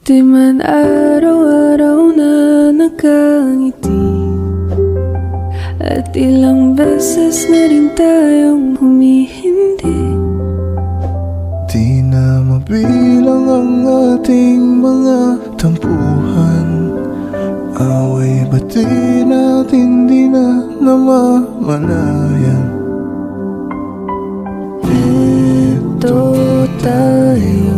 Di man araw-araw na nakangiti, at ilang beses na rin tayong humihindi. Di na mabilang ang ating mga tampuhan, away bati natin di na namamalayan. Ito tayo,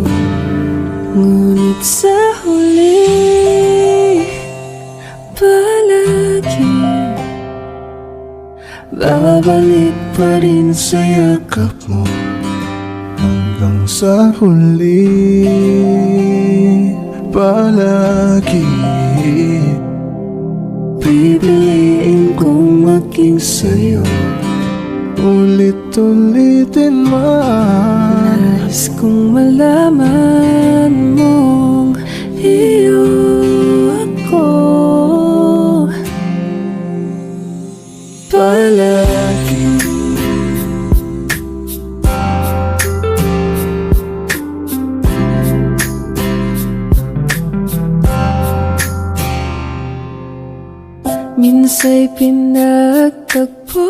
ngunit sa huli palagi babalik pa rin sa yakap mo. Hanggang sa huli palagi pipiliin kong maging sa'yo. Ulit-ulitin man, Nais kong malaman mong iyo ako palagi. Minsa'y pinagtagpo,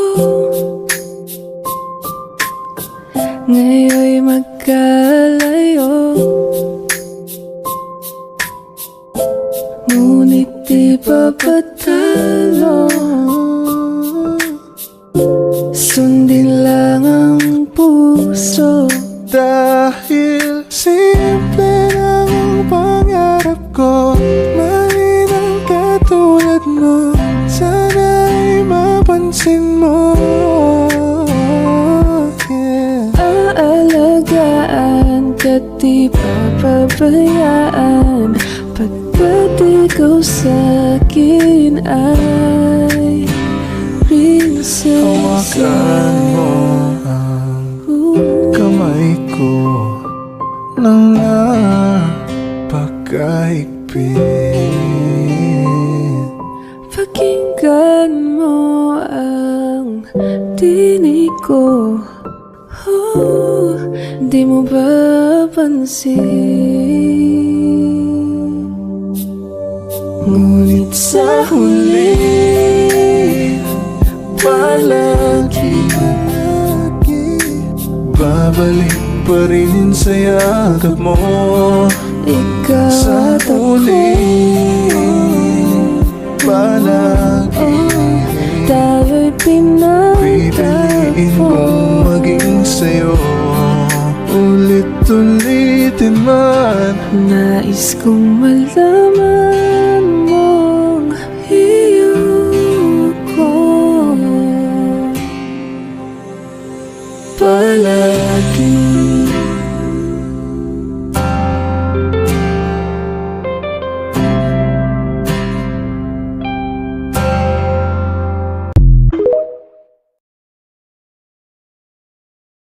ngayon'y magkalayo, ngunit di papatalo. Sundin lang ang puso, dahil simple lang ang pangarap ko. Malinang katulad mo, sana'y mapansin mo. aalagaan ka't di papabayaan. Pagkat ikaw sa'kin ay Hawakan mo ang kamay ko nang napakahigpit. Pakinggan mo ang tinig ko, di mo ba pansin? Ngunit sa huli palagi babalik pa rin sa yakap mo. ikaw Sa at ako. huli palagi Tayo'y pipiliin pinagtagpo. kong maging sa'yo. Ulit-ulitin man, Nais kong malaman